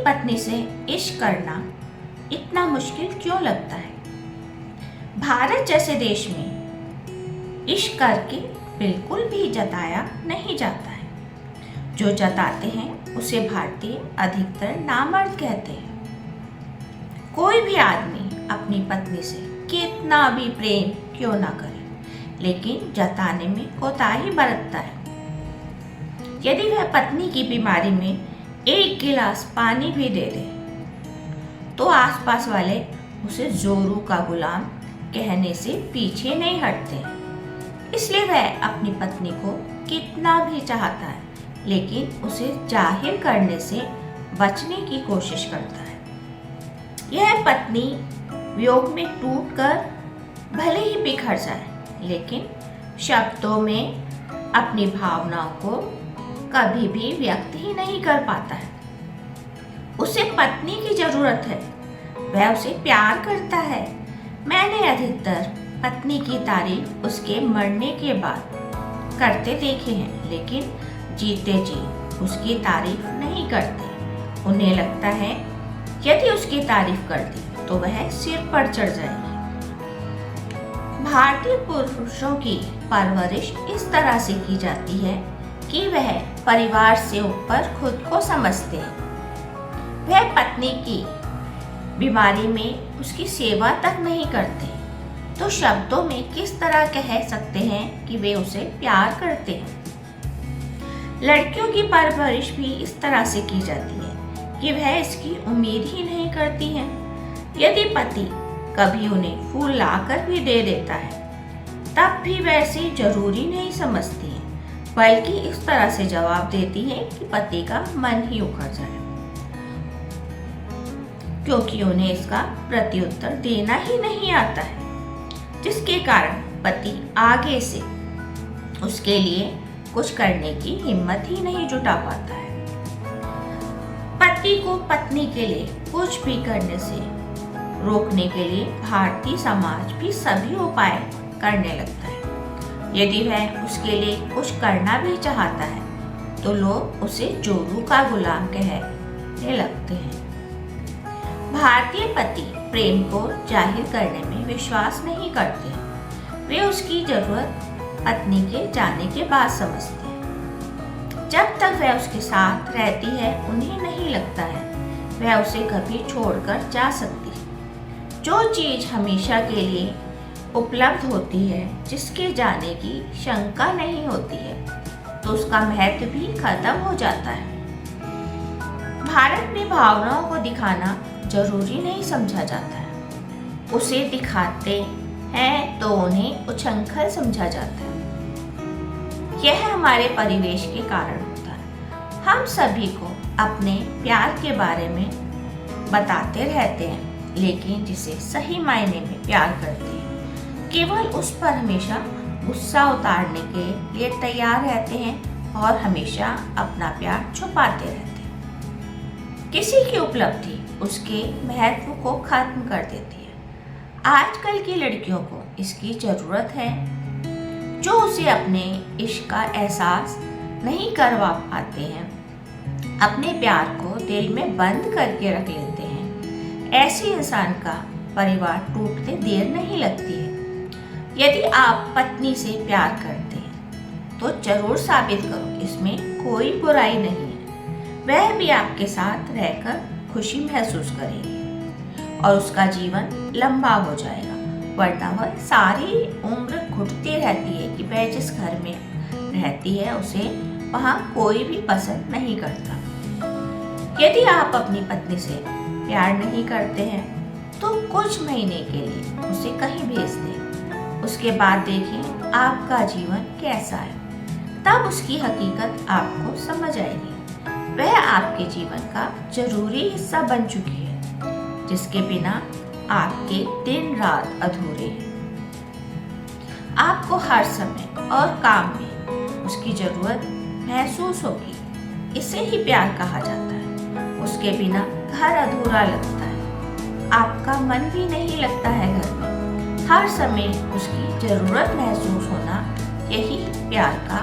पत्नी से इश्क करना इतना मुश्किल क्यों लगता है? भारत जैसे देश में इश्क करके बिल्कुल भी जताया नहीं जाता है। जो जताते हैं उसे भारतीय अधिकतर नामर्द कहते हैं। कोई भी आदमी अपनी पत्नी से कितना भी प्रेम क्यों ना करे, लेकिन जताने में कोताही बरतता है। यदि वह पत्नी की बीमारी में एक गिलास पानी भी दे दे तो आसपास वाले उसे जोरू का गुलाम कहने से पीछे नहीं हटते। इसलिए वह अपनी पत्नी को कितना भी चाहता है, लेकिन उसे जाहिर करने से बचने की कोशिश करता है। यह पत्नी वियोग में टूटकर भले ही बिखर जाए, लेकिन शब्दों में अपनी भावनाओं को कभी भी व्यक्त ही नहीं कर पाता है। उसे पत्नी की जरूरत है, वह उसे प्यार करता है। मैंने अधिकतर पत्नी की तारीफ उसके मरने के बाद करते देखे हैं, लेकिन जीते जी उसकी तारीफ नहीं करते। उन्हें लगता है यदि उसकी तारीफ कर दी तो वह सिर पर चढ़ जाएगी। भारतीय पुरुषों की परवरिश इस तरह से की जाती है कि वह परिवार से ऊपर खुद को समझते हैं। वह पत्नी की बीमारी में उसकी सेवा तक नहीं करते, तो शब्दों में किस तरह कह सकते हैं कि वे उसे प्यार करते हैं। लड़कियों की परवरिश भी इस तरह से की जाती है कि वह इसकी उम्मीद ही नहीं करती हैं। यदि पति कभी उन्हें फूल लाकर भी दे देता है, तब भी वैसे जरूरी नहीं समझती है, बल्कि इस तरह से जवाब देती है कि पति का मन ही उखड़ जाए, क्योंकि उन्हें इसका प्रत्युत्तर देना ही नहीं आता है, जिसके कारण पति आगे से उसके लिए कुछ करने की हिम्मत ही नहीं जुटा पाता है। पति को पत्नी के लिए कुछ भी करने से रोकने के लिए भारतीय समाज भी सभी उपाय करने लगता है। यदि वह उसके लिए कुछ करना भी चाहता है तो लोग उसे जोरू का गुलाम कहने लगते हैं। भारतीय पति प्रेम को जाहिर करने में विश्वास नहीं करते। वे उसकी जरूरत पत्नी के जाने के बाद समझते हैं। जब तक वह उसके साथ रहती है, उन्हें नहीं लगता है वह उसे कभी छोड़कर जा सकती है। जो चीज हमेशा के लिए उपलब्ध होती है, जिसके जाने की शंका नहीं होती है, तो उसका महत्व भी खत्म हो जाता है। भारत में भावनाओं को दिखाना जरूरी नहीं समझा जाता है। उसे दिखाते हैं तो उन्हें उछंखल समझा जाता है। यह हमारे परिवेश के कारण होता है। हम सभी को अपने प्यार के बारे में बताते रहते हैं, लेकिन जिसे सही मायने में प्यार करते हैं, केवल उस पर हमेशा गुस्सा उतारने के लिए तैयार रहते हैं और हमेशा अपना प्यार छुपाते रहते हैं। किसी की उपलब्धि उसके महत्व को खत्म कर देती है। आजकल की लड़कियों को इसकी जरूरत है, जो उसे अपने इश्क का एहसास नहीं करवा पाते हैं, अपने प्यार को दिल में बंद करके रख लेते हैं। ऐसे इंसान का परिवार टूटते देर नहीं लगती है। यदि आप पत्नी से प्यार करते हैं तो जरूर साबित करो, इसमें कोई बुराई नहीं है। वह भी आपके साथ रहकर खुशी महसूस करेगी और उसका जीवन लंबा हो जाएगा, वरना वह सारी उम्र घुटती रहती है कि वह जिस घर में रहती है उसे वहाँ कोई भी पसंद नहीं करता। यदि आप अपनी पत्नी से प्यार नहीं करते हैं तो कुछ महीने के लिए उसे कहीं भेज दें। उसके बाद देखें आपका जीवन कैसा है, तब उसकी हकीकत आपको समझ आएगी। वह आपके जीवन का जरूरी हिस्सा बन चुकी है, जिसके बिना आपके दिन रात अधूरे हैं। आपको हर समय और काम में उसकी जरूरत महसूस होगी। इसे ही प्यार कहा जाता है। उसके बिना घर अधूरा लगता है, आपका मन भी नहीं लगता है घर में। हर समय उसकी जरूरत महसूस होना, यही प्यार का